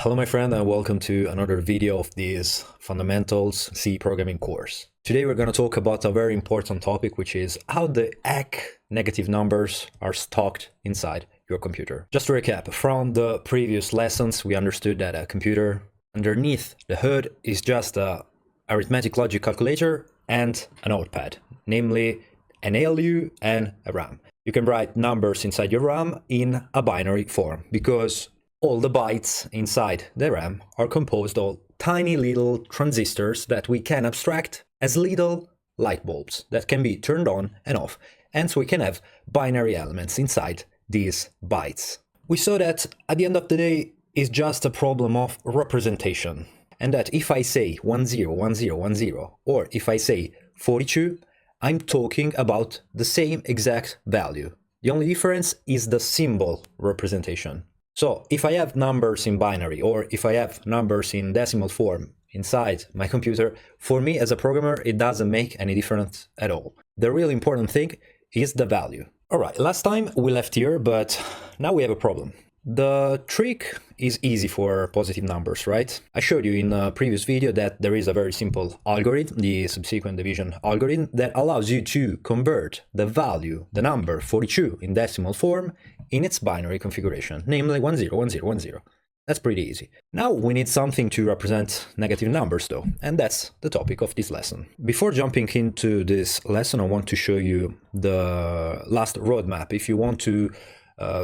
Hello my friend, and welcome to another video of this Fundamentals C programming course. Today we're going to talk about a very important topic, which is how the heck negative numbers are stocked inside your computer. Just to recap, from the previous lessons we understood that a computer underneath the hood is just a arithmetic logic calculator and a notepad, namely an ALU and a RAM. You can write numbers inside your RAM in a binary form because all the bytes inside the RAM are composed of tiny little transistors that we can abstract as little light bulbs that can be turned on and off. And so we can have binary elements inside these bytes. We saw that at the end of the day is just a problem of representation. And that if I say 101010 or if I say 42, I'm talking about the same exact value. The only difference is the symbol representation. So if I have numbers in binary or if I have numbers in decimal form inside my computer, for me as a programmer, it doesn't make any difference at all. The really important thing is the value. All right, last time we left here, but now we have a problem. The trick is easy for positive numbers, right? I showed you in a previous video that there is a very simple algorithm, the subsequent division algorithm, that allows you to convert the value, the number 42 in decimal form, in its binary configuration, namely 101010. That's pretty easy. Now we need something to represent negative numbers though, and that's the topic of this lesson. Before jumping into this lesson, I want to show you the last roadmap if you want to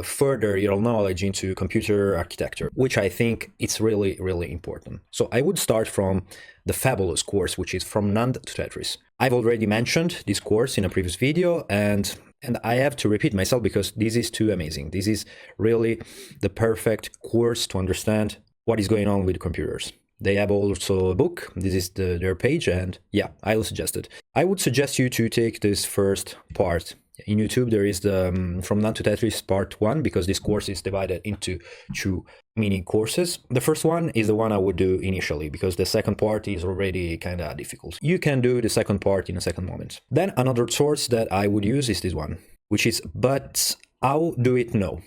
further your knowledge into computer architecture, which I think it's really, really important. So I would start from the fabulous course, which is From NAND to Tetris. I've already mentioned this course in a previous video, and I have to repeat myself because this is too amazing. This is really the perfect course to understand what is going on with computers. They have also a book. This is their page, and yeah, I will suggest it. I would suggest you to take this first part. In YouTube, there is the From NAND to Tetris Part 1, because this course is divided into two mini courses. The first one is the one I would do initially, because the second part is already kind of difficult. You can do the second part in a second moment. Then another source that I would use is this one, which is But How Do It Know?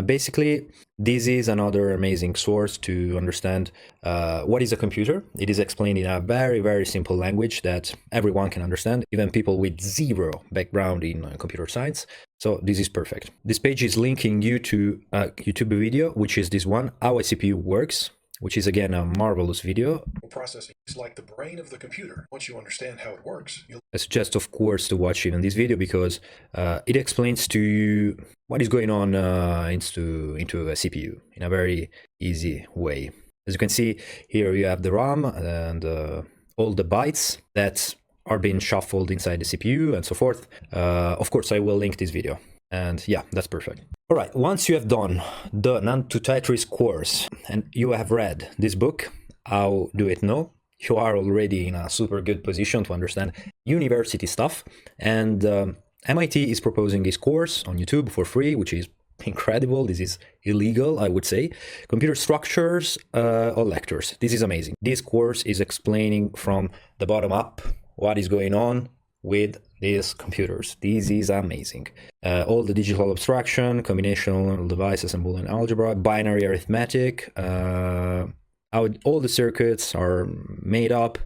Basically, this is another amazing source to understand what is a computer. It is explained in a very, very simple language that everyone can understand, even people with zero background in computer science. So this is perfect. This page is linking you to a YouTube video, which is this one, How a CPU Works, which is again a marvelous video. Processing is like the brain of the computer. Once you understand how it works, I suggest, of course, to watch even this video because it explains to you what is going on into a CPU in a very easy way. As you can see here, you have the RAM and all the bytes that are being shuffled inside the CPU and so forth. Of course, I will link this video. And yeah, that's perfect. All right, once you have done the NAND to Tetris course and you have read this book, How Do It Know? You are already in a super good position to understand university stuff. And MIT is proposing this course on YouTube for free, which is incredible. This is illegal, I would say. Computer structures or lectures. This is amazing. This course is explaining from the bottom up what is going on with these computers. This is amazing. All the digital abstraction, combinational devices and Boolean algebra, binary arithmetic, how all the circuits are made up,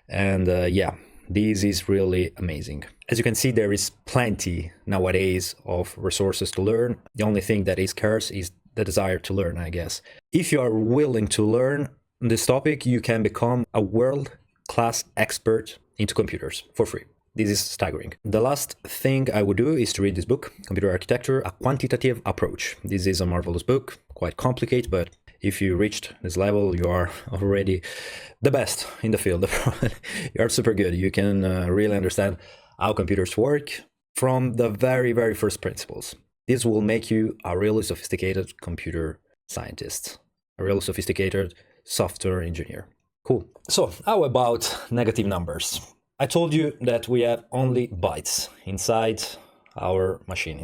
and yeah, this is really amazing. As you can see, there is plenty nowadays of resources to learn. The only thing that is scarce is the desire to learn, I guess. If you are willing to learn this topic, you can become a world-class expert into computers for free. This is staggering. The last thing I would do is to read this book, Computer Architecture, A Quantitative Approach. This is a marvelous book, quite complicated, but if you reached this level, you are already the best in the field. You are super good. You can really understand how computers work from the very, very first principles. This will make you a really sophisticated computer scientist, a really sophisticated software engineer. Cool. So how about negative numbers? I told you that we have only bytes inside our machine,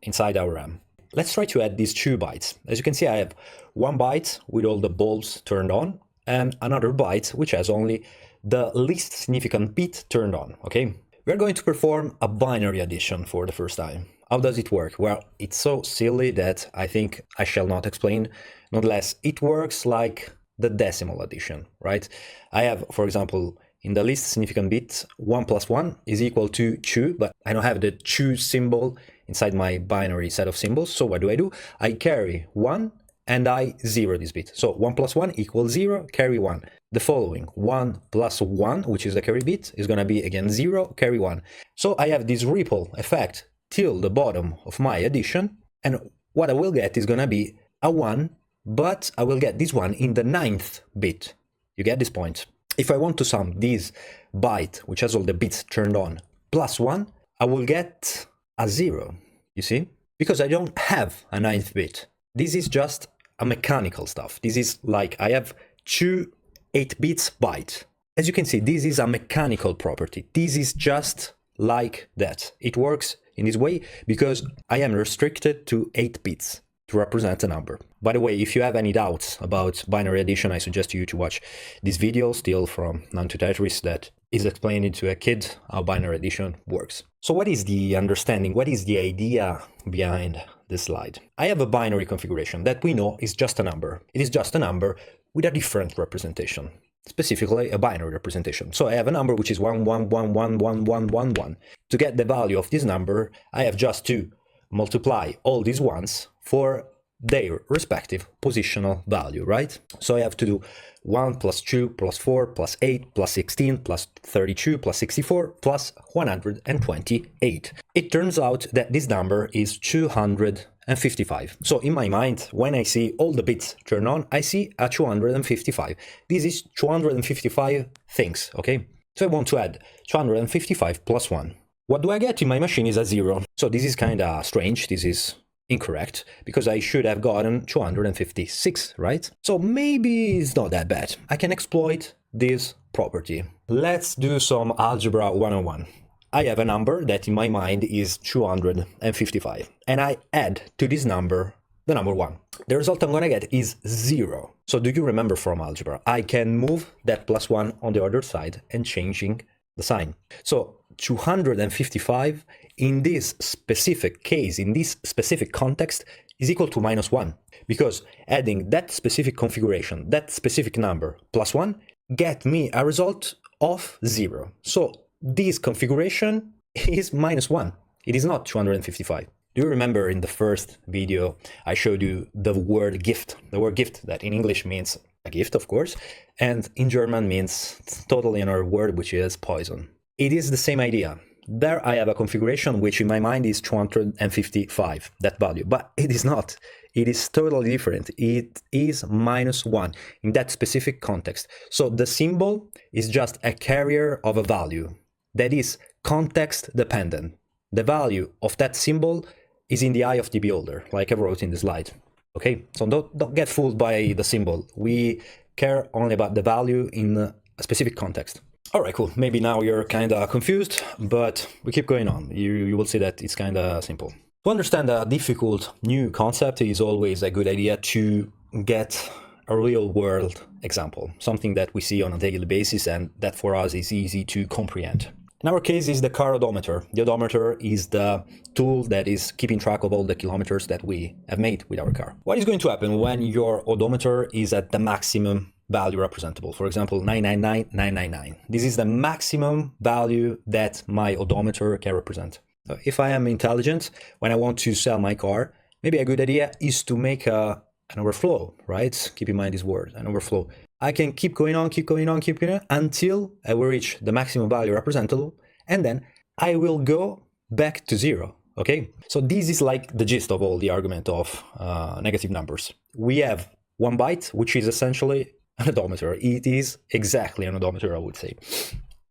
inside our RAM. Let's try to add these 2 bytes. As you can see, I have 1 byte with all the bulbs turned on and another byte which has only the least significant bit turned on, okay? We're going to perform a binary addition for the first time. How does it work? Well, it's so silly that I think I shall not explain. Nonetheless, it works like the decimal addition, right? I have, for example, in the least significant bit, 1 plus 1 is equal to 2, but I don't have the 2 symbol inside my binary set of symbols. So what do? I carry 1 and I 0 this bit. So 1 plus 1 equals 0, carry 1. The following, 1 plus 1, which is the carry bit, is going to be again 0, carry 1. So I have this ripple effect till the bottom of my addition, and what I will get is going to be a 1, but I will get this one in the 9th bit. You get this point? If I want to sum this byte, which has all the bits turned on, plus 1, I will get a 0, you see? Because I don't have a 9th bit. This is just a mechanical stuff. This is like I have 2 8 bits byte. As you can see, this is a mechanical property. This is just like that. It works in this way because I am restricted to 8 bits to represent a number. By the way, if you have any doubts about binary addition, I suggest you to watch this video still from 9 to Tetris that is explaining to a kid how binary addition works. So what is the understanding? What is the idea behind this slide? I have a binary configuration that we know is just a number. It is just a number with a different representation, specifically a binary representation. So I have a number which is 1, 1, 1, 1, 1, 1, 1, 1. To get the value of this number, I have just to multiply all these ones for their respective positional value, right? So I have to do 1 plus 2 plus 4 plus 8 plus 16 plus 32 plus 64 plus 128. It turns out that this number is 255. So in my mind, when I see all the bits turn on, I see a 255. This is 255 things, okay? So I want to add 255 plus 1. What do I get in my machine is a 0. So this is kind of strange. This is incorrect because I should have gotten 256, right? So maybe it's not that bad. I can exploit this property. Let's do some algebra 101. I have a number that in my mind is 255 and I add to this number the number 1. The result I'm gonna get is 0. So do you remember from algebra? I can move that plus 1 on the other side and changing the sign. So 255 in this specific case, in this specific context, is equal to minus 1, because adding that specific configuration, that specific number, plus 1, get me a result of 0. So this configuration is minus 1. It is not 255. Do you remember in the first video I showed you the word gift? The word gift that in English means a gift, of course, and in German means totally another word, which is poison. It is the same idea. There I have a configuration which in my mind is 255, that value, but it is not. It is totally different. It is minus 1 in that specific context. So the symbol is just a carrier of a value that is context dependent. The value of that symbol is in the eye of the beholder, like I wrote in the slide. Okay, so don't get fooled by the symbol. We care only about the value in a specific context. All right, cool. Maybe now you're kind of confused, but we keep going on. You will see that it's kind of simple. To understand a difficult new concept is always a good idea to get a real world example, something that we see on a daily basis and that for us is easy to comprehend. In our case is the car odometer. The odometer is the tool that is keeping track of all the kilometers that we have made with our car. What is going to happen when your odometer is at the maximum value representable? For example, 999,999. This is the maximum value that my odometer can represent. So if I am intelligent, when I want to sell my car, maybe a good idea is to make an overflow, right? Keep in mind this word, an overflow. I can keep going on until I will reach the maximum value representable, and then I will go back to 0, okay? So this is like the gist of all the argument of negative numbers. We have 1 byte, which is essentially an odometer. It is exactly an odometer, I would say.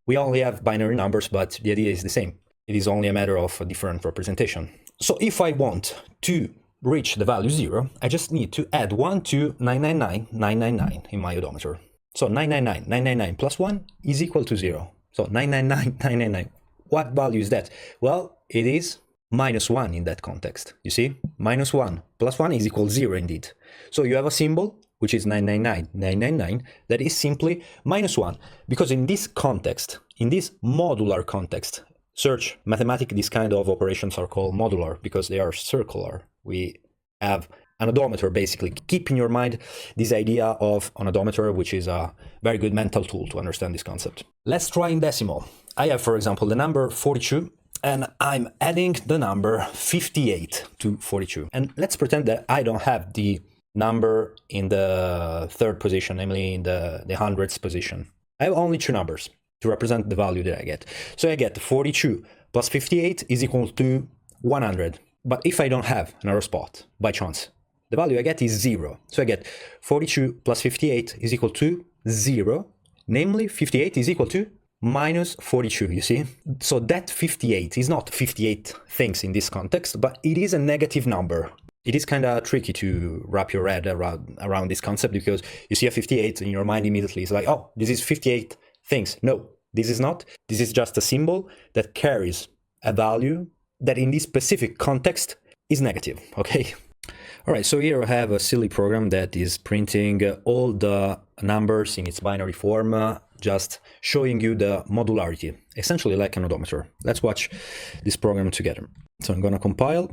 We only have binary numbers, but the idea is the same. It is only a matter of a different representation. So if I want to reach the value 0, I just need to add 1 to 999,999 in my odometer. So 999,999 plus 1 is equal to 0. So 999,999. What value is that? Well, it is minus 1 in that context. You see? Minus 1 plus 1 is equal to 0 indeed. So you have a symbol, which is 999,999, that is simply minus 1. Because in this context, in this modular context, search mathematically, these kind of operations are called modular because they are circular. We have an odometer, basically. Keep in your mind this idea of an odometer, which is a very good mental tool to understand this concept. Let's try in decimal. I have, for example, the number 42, and I'm adding the number 58 to 42. And let's pretend that I don't have the number in the third position, namely in the hundreds position. I have only two numbers to represent the value that I get. So I get 42 plus 58 is equal to 100. But if I don't have another spot, by chance, the value I get is 0. So I get 42 plus 58 is equal to 0. Namely, 58 is equal to minus 42, you see? So that 58 is not 58 things in this context, but it is a negative number. It is kind of tricky to wrap your head around this concept because you see a 58 in your mind immediately. It's like, oh, this is 58 things. No, this is not. This is just a symbol that carries a value that in this specific context is negative, okay? All right, so here I have a silly program that is printing all the numbers in its binary form, just showing you the modularity, essentially like an odometer. Let's watch this program together. So I'm gonna compile,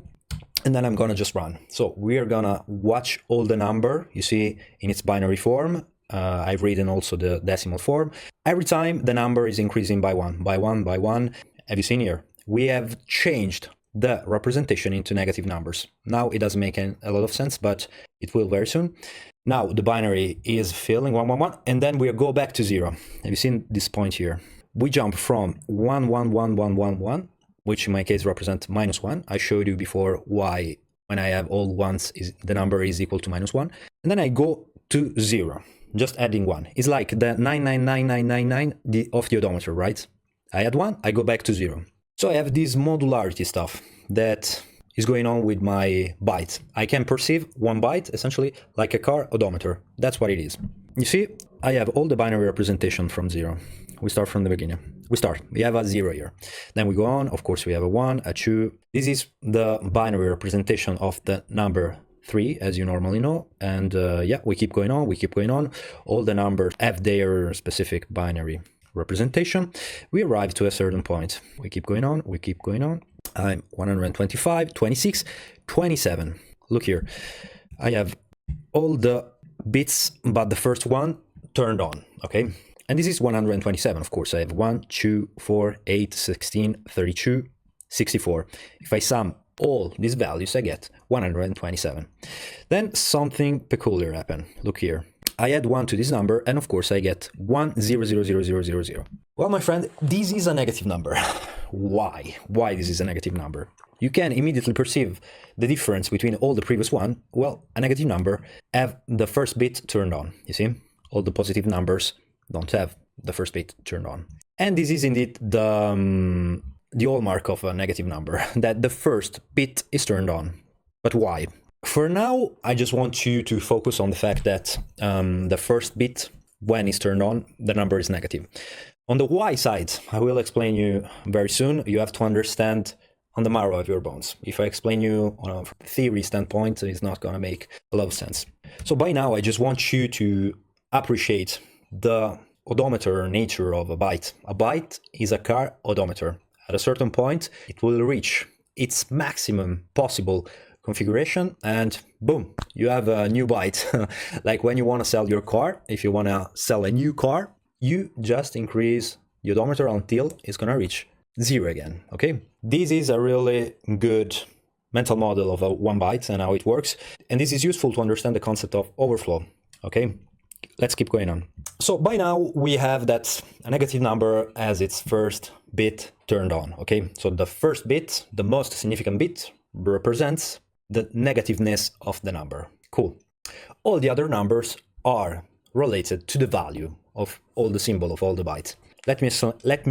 and then I'm gonna just run. So we're gonna watch all the number, you see, in its binary form. I've written also the decimal form. Every time the number is increasing by one, by one, by one. Have you seen here? We have changed the representation into negative numbers. Now it doesn't make a lot of sense, but it will very soon. Now the binary is filling 1, 1, 1, and then we go back to 0. Have you seen this point here? We jump from 1, 1, 1, 1, 1, 1, which in my case represents minus 1. I showed you before why when I have all ones, the number is equal to minus 1. And then I go to 0, just adding 1. It's like the 999999 of the odometer, right? I add 1, I go back to 0. So I have this modularity stuff that is going on with my byte. I can perceive one byte essentially like a car odometer. That's what it is. You see, I have all the binary representation from 0. We start from the beginning. We have a 0 here. Then we go on. Of course, we have a 1, a 2. This is the binary representation of the number 3, as you normally know. And yeah, we keep going on. We keep going on. All the numbers have their specific binary representation. We arrive to a certain point. We keep going on. We keep going on. I'm 125, 26, 27. Look here. I have all the bits but the first one turned on, okay? And this is 127, of course. I have 1, 2, 4, 8, 16, 32, 64. If I sum all these values, I get 127. Then something peculiar happened. Look here. I add 1 to this number, and of course I get 1,000,000. Well, my friend, this is a negative number. Why? Why this is a negative number? You can immediately perceive the difference between all the previous one. Well, a negative number have the first bit turned on, you see? All the positive numbers don't have the first bit turned on. And this is indeed the hallmark of a negative number, that the first bit is turned on. But why? For now, I just want you to focus on the fact that the first bit, when it's turned on, the number is negative. On the Y side, I will explain you very soon. You have to understand on the marrow of your bones. If I explain you on a theory standpoint, it's not going to make a lot of sense. So by now, I just want you to appreciate the odometer nature of a byte. A byte is a car odometer. At a certain point, it will reach its maximum possible configuration, and boom, you have a new byte. Like when you want to sell your car, if you want to sell a new car, you just increase the odometer until it's going to reach 0 again, okay? This is a really good mental model of a 1 byte and how it works, and this is useful to understand the concept of overflow, okay? Let's keep going on. So by now we have that a negative number as its first bit turned on, okay? So the first bit, the most significant bit, represents the negativeness of the number. Cool. All the other numbers are related to the value of all the symbol of all the bytes. Let me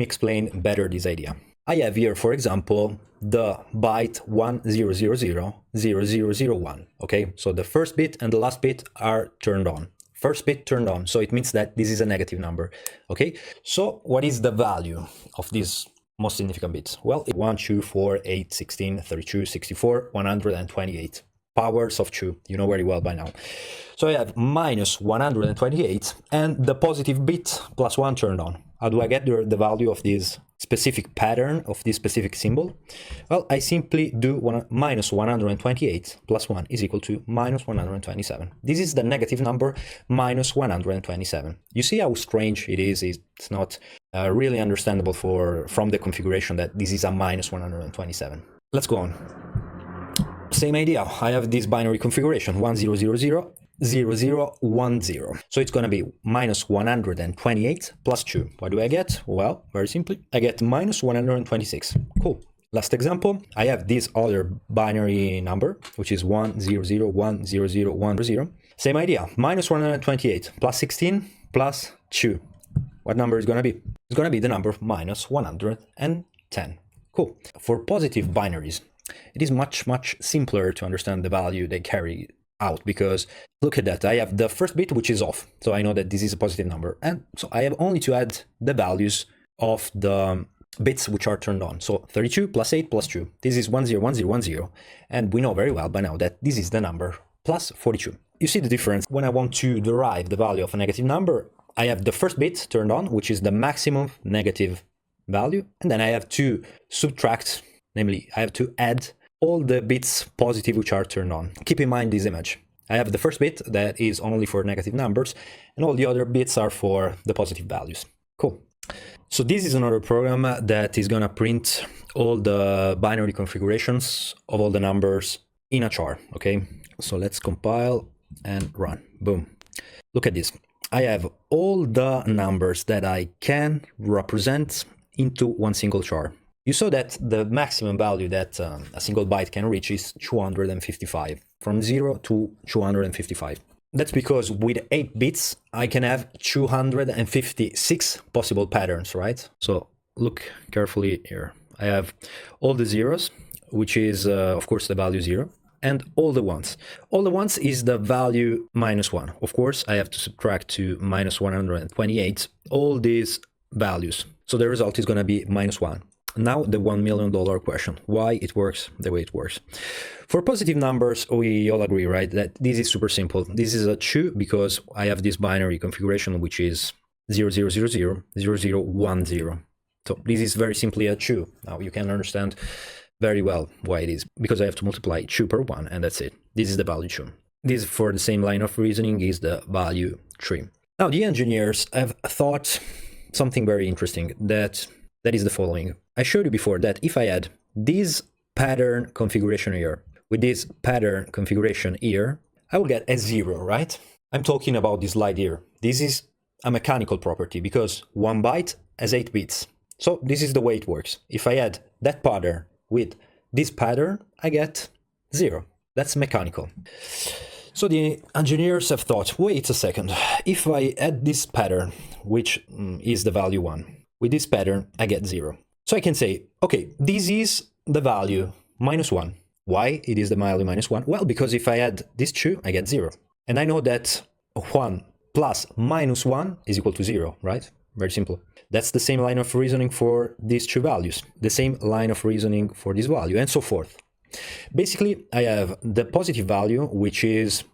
explain better this idea. I have here, for example, the byte 10000001. Okay, so the first bit and the last bit are turned on. First bit turned on, so it means that this is a negative number. Okay, so what is the value of this most significant bits? Well, 1, 2, 4, 8, 16, 32, 64, 128. Powers of 2, you know very well by now. So I have minus 128 and the positive bit plus 1 turned on. How do I get the value of this specific pattern of this specific symbol? Well, I simply do minus 128 plus 1 is equal to minus 127. This is the negative number minus 127. You see how strange it is? It's not really understandable from the configuration that this is a minus 127. Let's go on. Same idea. I have this binary configuration 1000 0010. So it's going to be minus 128 plus 2. What do I get? Well, very simply, I get minus 126. Cool. Last example, I have this other binary number, which is 100100100. Same idea, minus 128 plus 16 plus 2. What number is going to be? It's going to be the number minus 110. Cool. For positive binaries, it is much simpler to understand the value they carry out, because look at that, I have the first bit which is off, so I know that this is a positive number, and so I have only to add the values of the bits which are turned on. So 32 plus 8 plus 2, this is 101010, and we know very well by now that this is the number plus 42. You see the difference? When I want to derive the value of a negative number, I have the first bit turned on, which is the maximum negative value, and then I have to subtract, namely I have to add all the bits positive which are turned on. Keep in mind this image. I have the first bit that is only for negative numbers, and all the other bits are for the positive values. Cool. So this is another program that is gonna print all the binary configurations of all the numbers in a char, okay? So let's compile and run. Boom. Look at this. I have all the numbers that I can represent into one single char. You saw that the maximum value that a single byte can reach is 255, from 0 to 255. That's because with 8 bits, I can have 256 possible patterns, right? So look carefully here. I have all the zeros, which is, of course, the value 0, and all the ones. All the ones is the value minus 1. Of course, I have to subtract to minus 128 all these values. So the result is going to be minus 1. Now the $1 million question, why it works the way it works. For positive numbers, we all agree, right, that this is super simple. This is a 2 because I have this binary configuration, which is 0000 0010. So this is very simply a 2. Now you can understand very well why it is, because I have to multiply 2 per 1, and that's it. This is the value 2. This, for the same line of reasoning, is the value 3. Now the engineers have thought something very interesting, that is the following. I showed you before that if I add this pattern configuration here with this pattern configuration here, I will get a 0, right? I'm talking about this slide here. This is a mechanical property because 1 byte has 8 bits. So this is the way it works. If I add that pattern with this pattern, I get 0. That's mechanical. So the engineers have thought, wait a second, if I add this pattern, which is the value 1, with this pattern, I get 0. So I can say, okay, this is the value minus 1. Why it is the value minus 1? Well, because if I add this 2, I get 0. And I know that 1 plus minus 1 is equal to 0, right? Very simple. That's the same line of reasoning for these 2 values, the same line of reasoning for this value, and so forth. Basically, I have the positive value, which is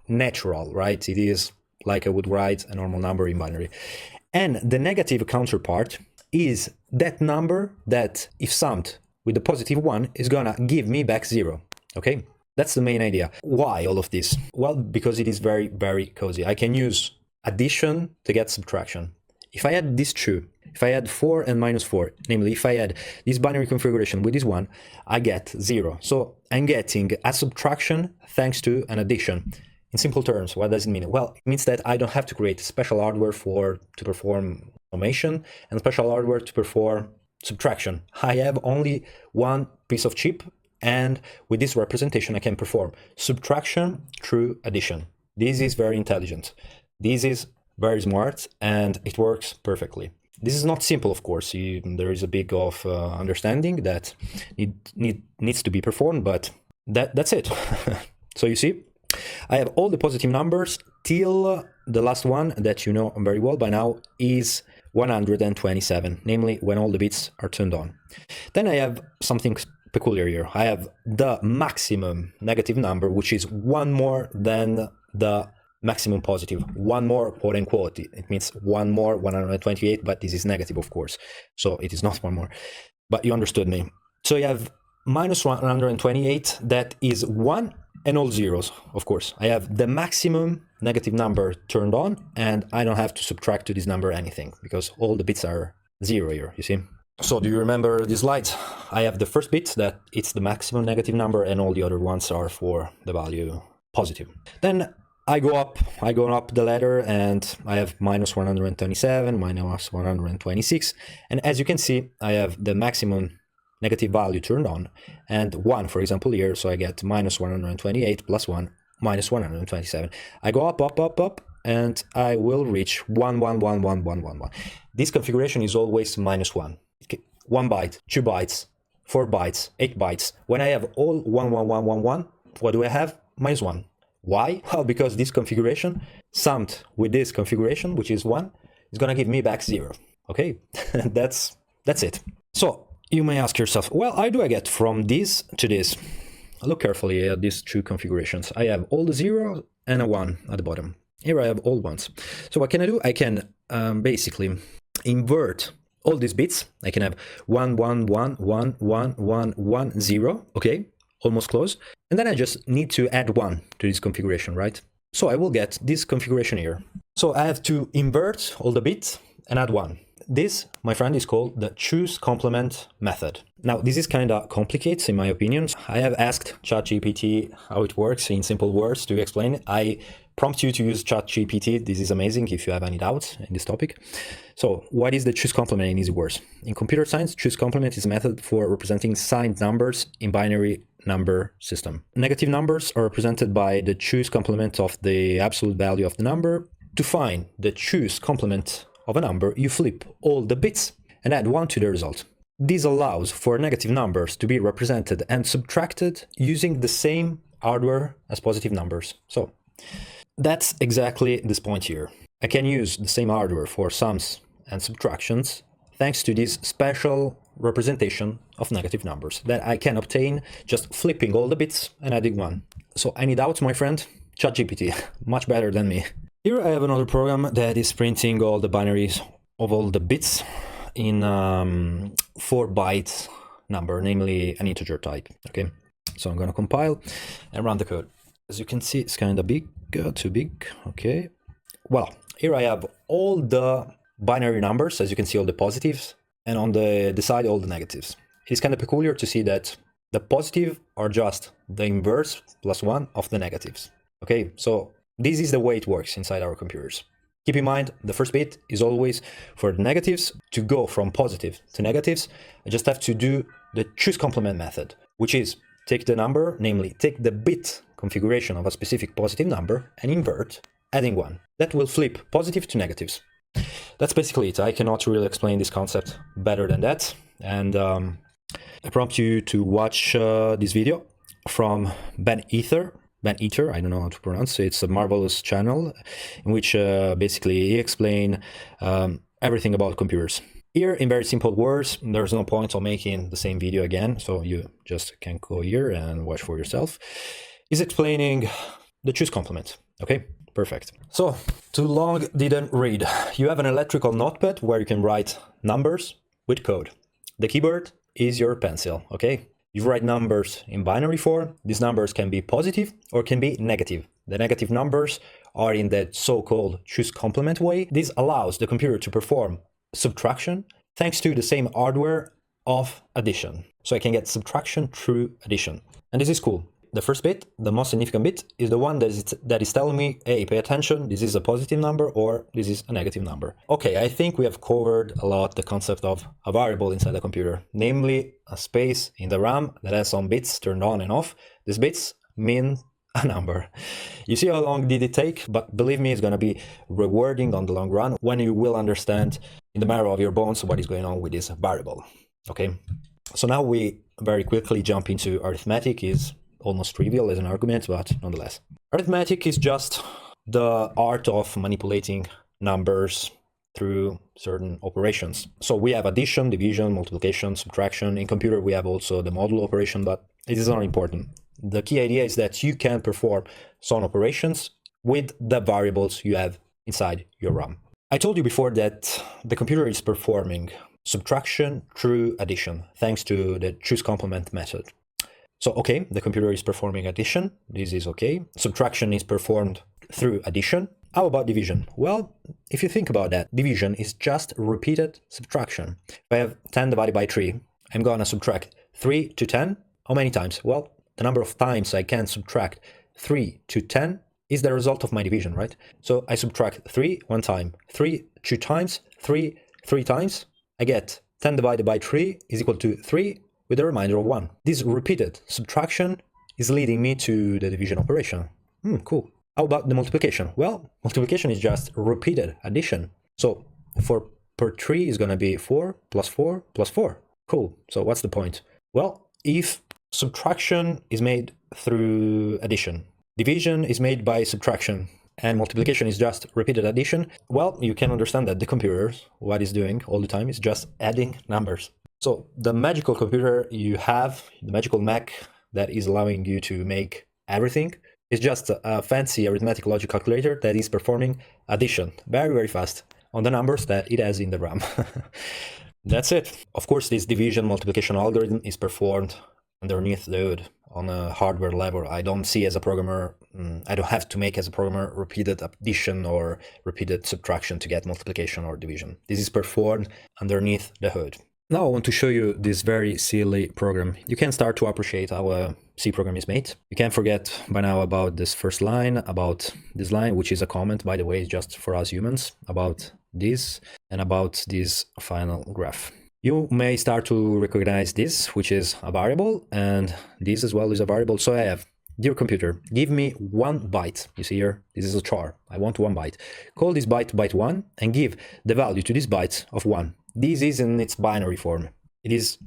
natural, right? It is like I would write a normal number in binary. And the negative counterpart is that number that, if summed with the positive 1, is gonna give me back 0, okay? That's the main idea. Why all of this? Well, because it is very cozy. I can use addition to get subtraction. If I add these 2, if I add 4 and minus 4, namely if I add this binary configuration with this 1, I get 0. So I'm getting a subtraction thanks to an addition. In simple terms, what does it mean? Well, it means that I don't have to create special hardware to perform summation and special hardware to perform subtraction. I have only one piece of chip, and with this representation I can perform subtraction through addition. This is very intelligent. This is very smart, and it works perfectly. This is not simple, of course. There is a big of understanding that needs to be performed, but that's it. So you see, I have all the positive numbers till the last one that you know very well by now is 127, namely when all the bits are turned on. Then I have something peculiar here. I have the maximum negative number, which is one more than the maximum positive, one more, quote unquote. It means one more 128, but this is negative, of course, so it is not one more, but you understood me. So you have minus 128, that is 1 and all zeros, of course. I have the maximum negative number turned on, and I don't have to subtract to this number anything, because all the bits are 0 here, you see? So do you remember this slide? I have the first bit that it's the maximum negative number, and all the other ones are for the value positive. Then I go up the ladder, and I have minus 127, minus 126, and as you can see, I have the maximum negative value turned on, and 1, for example, here, so I get minus 128 plus 1, minus 127. I go up, and I will reach 1, 1, 1, 1, 1, 1, 1. This configuration is always minus 1. 1 byte, 2 bytes, 4 bytes, 8 bytes. When I have all 1, 1, 1, 1, 1, what do I have? Minus 1. Why? Well, because this configuration, summed with this configuration, which is 1, is going to give me back 0. Okay, that's it. So you may ask yourself, well, how do I get from this to this? Look carefully at these two configurations. I have all the 0 and a 1 at the bottom. Here I have all ones. So what can I do? I can basically invert all these bits. I can have 1, 1, 1, 1, 1, 1, 1, 0. Okay, almost close. And then I just need to add 1 to this configuration, right? So I will get this configuration here. So I have to invert all the bits and add 1. This, my friend, is called the choose complement method. Now, this is kind of complicated in my opinion. I have asked ChatGPT how it works in simple words to explain it. I prompt you to use ChatGPT. This is amazing if you have any doubts in this topic. So what is the choose complement in easy words? In computer science, choose complement is a method for representing signed numbers in binary number system. Negative numbers are represented by the choose complement of the absolute value of the number. To find the choose complement of a number, you flip all the bits and add 1 to the result. This allows for negative numbers to be represented and subtracted using the same hardware as positive numbers. So that's exactly this point here. I can use the same hardware for sums and subtractions thanks to this special representation of negative numbers that I can obtain just flipping all the bits and adding 1. So any doubts, my friend? ChatGPT, much better than me. Here I have another program that is printing all the binaries of all the bits in 4 bytes number, namely an integer type. Okay, so I'm going to compile and run the code. As you can see, it's kind of big, too big. Okay, well, here I have all the binary numbers, as you can see, all the positives, and on the side, all the negatives. It's kind of peculiar to see that the positive are just the inverse plus 1 of the negatives. Okay, so this is the way it works inside our computers. Keep in mind, the first bit is always for the negatives. To go from positive to negatives, I just have to do the choose complement method, which is take the number, namely take the bit configuration of a specific positive number and invert, adding 1. That will flip positive to negatives. That's basically it. I cannot really explain this concept better than that. And I prompt you to watch this video from Ben Ether, I don't know how to pronounce it. It's a marvelous channel in which basically he explains everything about computers. Here, in very simple words, there's no point of making the same video again, so you just can go here and watch for yourself. He's explaining the choose complement. Okay, perfect. So, too long didn't read. You have an electrical notepad where you can write numbers with code. The keyboard is your pencil, okay? You write numbers in binary form. These numbers can be positive or can be negative. The negative numbers are in the so-called choose complement way. This allows the computer to perform subtraction thanks to the same hardware of addition. So I can get subtraction through addition. And this is cool. The first bit, the most significant bit, is the one that is telling me, hey, pay attention, this is a positive number or this is a negative number. Okay, I think we have covered a lot the concept of a variable inside the computer, namely a space in the RAM that has some bits turned on and off. These bits mean a number. You see how long did it take? But believe me, it's going to be rewarding on the long run when you will understand in the marrow of your bones what is going on with this variable. Okay, so now we very quickly jump into arithmetic. Is almost trivial as an argument, but nonetheless. Arithmetic is just the art of manipulating numbers through certain operations. So we have addition, division, multiplication, subtraction. In computer, we have also the modulo operation, but it is not important. The key idea is that you can perform some operations with the variables you have inside your RAM. I told you before that the computer is performing subtraction through addition, thanks to the choose complement method. So, okay, the computer is performing addition. This is okay. Subtraction is performed through addition. How about division? Well, if you think about that, division is just repeated subtraction. If I have 10 divided by 3, I'm going to subtract 3 to 10. How many times? Well, the number of times I can subtract 3 to 10 is the result of my division, right? So I subtract 3 one time, 3 2 times, 3 3 times. I get 10 divided by 3 is equal to 3 with a remainder of 1. This repeated subtraction is leading me to the division operation. Cool. How about the multiplication? Well, multiplication is just repeated addition. So 4 per 3 is going to be 4 plus 4 plus 4. Cool. So what's the point? Well, if subtraction is made through addition, division is made by subtraction, and multiplication is just repeated addition, well, you can understand that the computer, what it's doing all the time is just adding numbers. So the magical computer you have, the magical Mac that is allowing you to make everything, is just a fancy arithmetic logic calculator that is performing addition very, very fast on the numbers that it has in the RAM. That's it. Of course, this division multiplication algorithm is performed underneath the hood on a hardware level. I don't see as a programmer, I don't have to make as a programmer repeated addition or repeated subtraction to get multiplication or division. This is performed underneath the hood. Now I want to show you this very silly program. You can start to appreciate how a C program is made. You can't forget by now about this first line, about this line, which is a comment, by the way, just for us humans, about this, and about this final graph. You may start to recognize this, which is a variable, and this as well is a variable. So I have, dear computer, give me 1 byte. You see here, this is a char. I want 1 byte. Call this byte byte 1 and give the value to this byte of 1. This is in its binary form. It is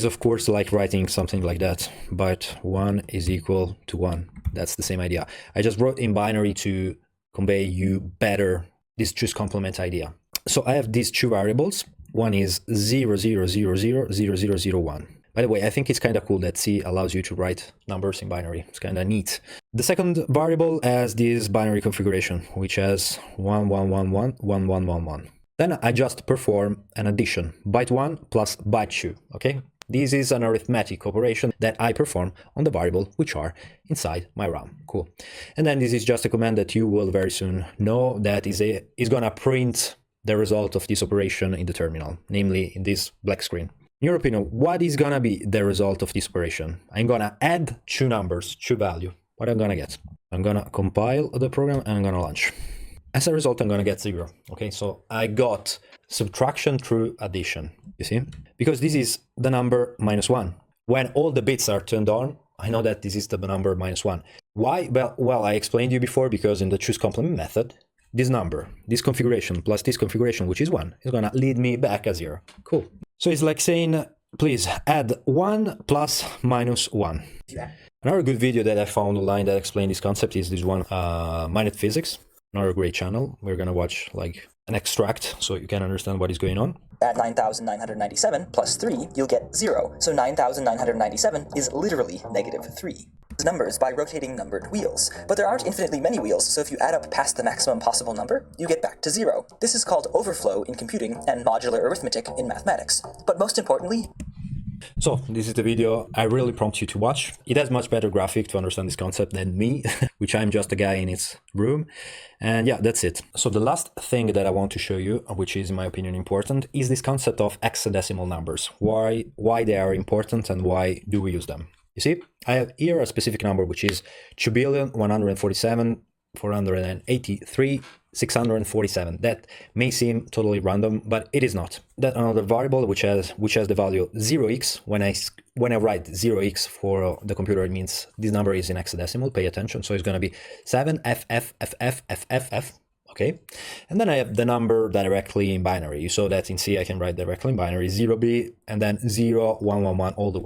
of course like writing something like that. Byte 1 is equal to 1. That's the same idea. I just wrote in binary to convey you better this choose complement idea. So I have these two variables. One is 00000001. By the way, I think it's kind of cool that C allows you to write numbers in binary. It's kind of neat. The second variable has this binary configuration, which has 11111111. Then I just perform an addition, byte 1 plus byte 2, okay? This is an arithmetic operation that I perform on the variable which are inside my RAM. Cool. And then this is just a command that you will very soon know that is going to print the result of this operation in the terminal, namely in this black screen. In your opinion, what is going to be the result of this operation? I'm going to add 2 numbers, 2 value. What I'm going to get? I'm going to compile the program and I'm going to launch. As a result, I'm going to get 0. Okay, so I got subtraction through addition, you see? Because this is the number -1. When all the bits are turned on, I know that this is the number -1. Why? Well, I explained to you before, because in the choose complement method, this number, this configuration plus this configuration, which is 1, is going to lead me back a 0. Cool. So it's like saying, please add 1 plus -1. Yeah. Another good video that I found online that explained this concept is this one, Minute Physics. Another great channel. We're going to watch like an extract so you can understand what is going on. Add 9,997 plus 3, you'll get 0. So 9,997 is literally -3. Numbers by rotating numbered wheels. But there aren't infinitely many wheels, so if you add up past the maximum possible number, you get back to 0. This is called overflow in computing and modular arithmetic in mathematics. But most importantly, so this is the video I really prompt you to watch. It has much better graphic to understand this concept than me, which I'm just a guy in its room. And yeah, that's it. So the last thing that I want to show you, which is in my opinion important, is this concept of hexadecimal numbers. Why they are important and why do we use them? You see, I have here a specific number, which is 2,147,483,647. That may seem totally random, but it is not. That another variable which has the value 0x. When I write 0x for the computer, it means this number is in hexadecimal. Pay attention. So it's going to be 7FFFFFFF. Okay, and then I have the number directly in binary. You saw that in C I can write directly in binary 0b and then 0, 1, 1, 1, all the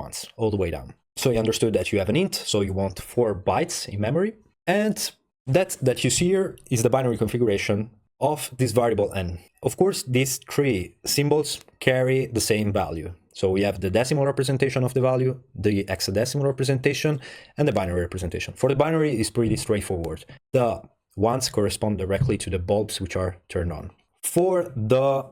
way down. So you understood that you have an int, so you want 4 bytes in memory, and that you see here is the binary configuration of this variable n. Of course, these 3 symbols carry the same value. So we have the decimal representation of the value, the hexadecimal representation, and the binary representation. For the binary, it's pretty straightforward. The ones correspond directly to the bulbs which are turned on. For the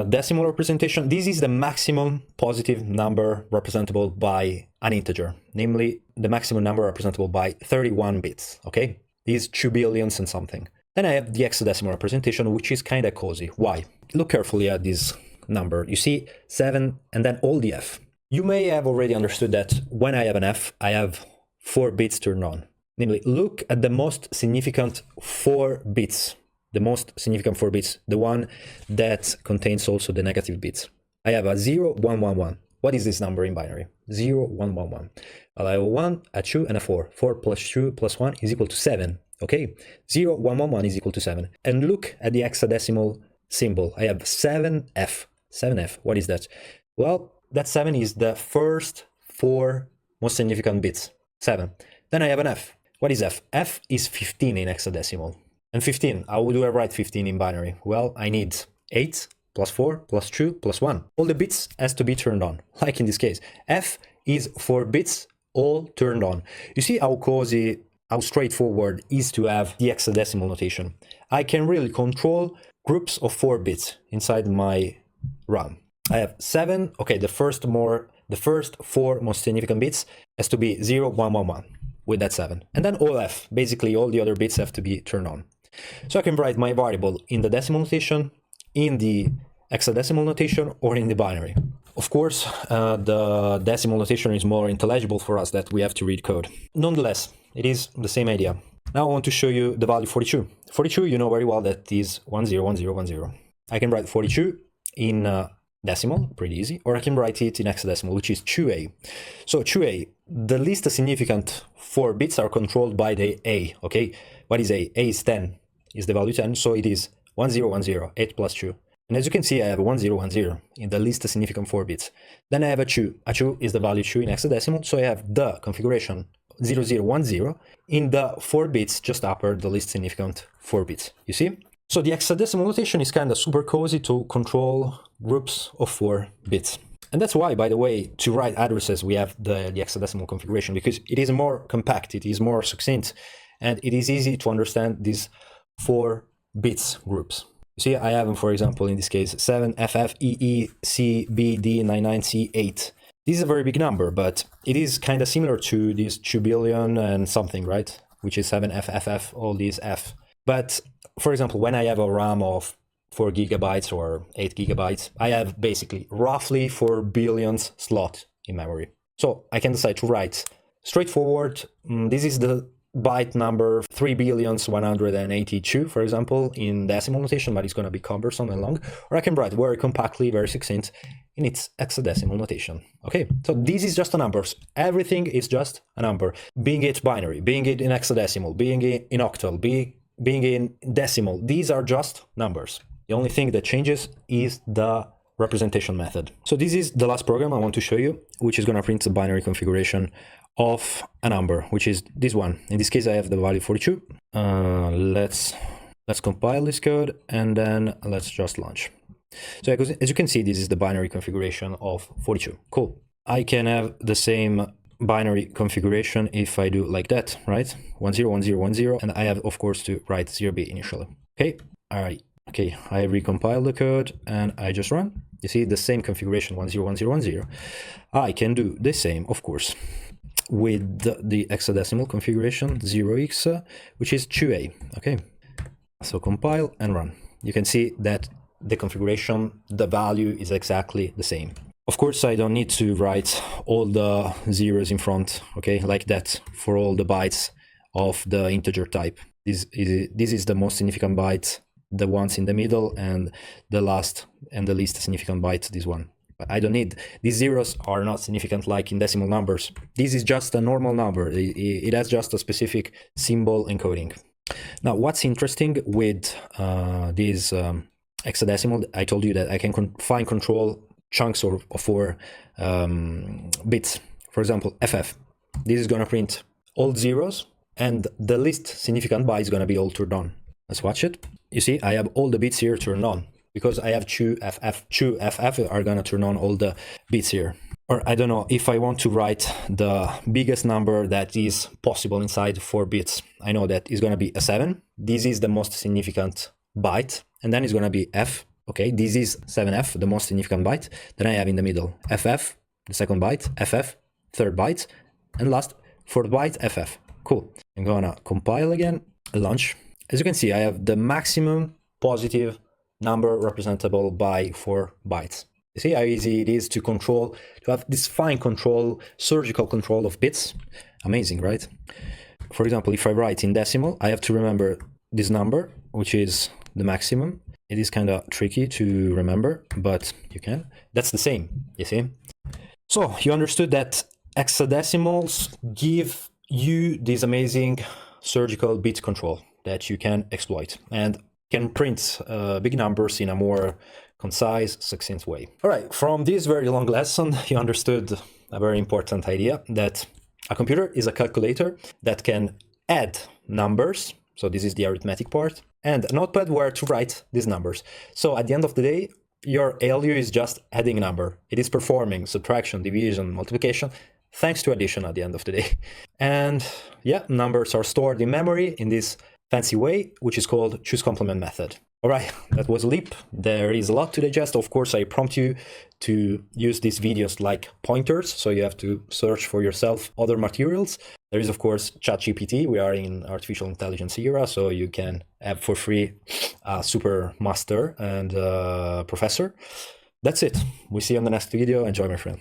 decimal representation, this is the maximum positive number representable by an integer, namely the maximum number representable by 31 bits, okay? These 2 billions and something. Then I have the hexadecimal representation, which is kind of cozy. Why? Look carefully at this number. You see 7 and then all the F. You may have already understood that when I have an F, I have 4 bits turned on. Namely, look at the most significant 4 bits. The most significant 4 bits, the one that contains also the negative bits. I have a 0, 1, 1, 1. What is this number in binary? 0, 1, 1, 1. I have a 1, a 2, and a 4. 4 plus 2 plus 1 is equal to 7. Okay? 0, 1, 1, 1 is equal to 7. And look at the hexadecimal symbol. I have 7F. 7F. What is that? Well, that 7 is the first 4 most significant bits. 7. Then I have an F. What is F? F is 15 in hexadecimal. And 15, how do I write 15 in binary? Well, I need 8 plus 4 plus 2 plus 1. All the bits has to be turned on, like in this case. F is 4 bits all turned on. You see how cozy, how straightforward is to have the hexadecimal notation. I can really control groups of 4 bits inside my RAM. I have 7, okay, the first 4 most significant bits has to be 0, 1, 1, 1 with that 7. And then all F, basically all the other bits have to be turned on. So I can write my variable in the decimal notation, in the hexadecimal notation, or in the binary. Of course, the decimal notation is more intelligible for us that we have to read code. Nonetheless, it is the same idea. Now I want to show you the value 42. 42, you know very well that is 101010. I can write 42 in decimal, pretty easy, or I can write it in hexadecimal, which is 2A. So 2A, the least significant 4 bits are controlled by the A, okay? What is A? A is 10, is the value 10, so it is 1010, 8 plus 2. And as you can see, I have a 1010 in the least significant 4 bits. Then I have a 2. A 2 is the value 2 in hexadecimal, so I have the configuration 0010 in the 4 bits just upper the least significant 4 bits, you see? So the hexadecimal notation is kind of super cozy to control groups of 4 bits. And that's why, by the way, to write addresses, we have the hexadecimal configuration, because it is more compact, it is more succinct, and it is easy to understand these 4 bits groups. You see, I have, for example, in this case, 7FFEECBD99C8. This is a very big number, but it is kind of similar to this 2 billion and something, right? Which is 7FFF, all these F. But, for example, when I have a RAM of 4 gigabytes or 8 gigabytes, I have basically roughly 4 billion slot in memory. So I can decide to write straightforward. This is the byte number 3,182,000,082, for example, in decimal notation, but it's going to be cumbersome and long. Or I can write very compactly, very succinct in its hexadecimal notation. Okay, so this is just a numbers. Everything is just a number. Being it binary, being it in hexadecimal, being it in octal, being in decimal, these are just numbers. The only thing that changes is the representation method. So this is the last program I want to show you, which is going to print the binary configuration of a number, which is this one. In this case, I have the value 42. Let's compile this code and then let's just launch. So as you can see, this is the binary configuration of 42. Cool. I can have the same binary configuration if I do like that, right? 101010, and I have, of course, to write 0b initially. Okay, all right. Okay, I recompile the code and I just run. You see the same configuration 101010. I can do the same, of course, with the hexadecimal configuration 0x, which is 2a. Okay, so compile and run. You can see that the configuration, the value is exactly the same. Of course, I don't need to write all the zeros in front, okay, like that for all the bytes of the integer type. This is the most significant byte, the ones in the middle, and the last and the least significant byte, this one. But I don't need, these zeros are not significant like in decimal numbers. This is just a normal number. It has just a specific symbol encoding. Now, what's interesting with this hexadecimal, I told you that I can fine control chunks of 4 bits. For example, FF. This is going to print all zeros, and the least significant byte is going to be all turned on. Let's watch it. You see, I have all the bits here turned on because I have 2FF. 2FF are going to turn on all the bits here. or I don't know, if I want to write the biggest number that is possible inside 4 bits, I know that it's going to be a 7. This is the most significant byte, and then it's going to be F. Okay, this is 7F, the most significant byte. Then I have in the middle FF, the second byte, FF, third byte, and last, fourth byte, FF. Cool. I'm gonna compile again, launch. As you can see, I have the maximum positive number representable by 4 bytes. You see how easy it is to control, to have this fine control, surgical control of bits? Amazing, right? For example, if I write in decimal, I have to remember this number, which is the maximum. It is kind of tricky to remember, but you can. That's the same, you see? So you understood that hexadecimals give you this amazing surgical bit control that you can exploit and can print big numbers in a more concise, succinct way. All right, from this very long lesson, you understood a very important idea that a computer is a calculator that can add numbers. So this is the arithmetic part, and a notepad where to write these numbers. So at the end of the day, your ALU is just adding a number. It is performing subtraction, division, multiplication, thanks to addition at the end of the day. And yeah, numbers are stored in memory in this fancy way, which is called choose complement method. All right, that was a leap. There is a lot to digest. Of course, I prompt you to use these videos like pointers, so you have to search for yourself other materials. There is, of course, ChatGPT. We are in artificial intelligence era, so you can have for free a super master and professor. That's it. We see you on the next video. Enjoy, my friend.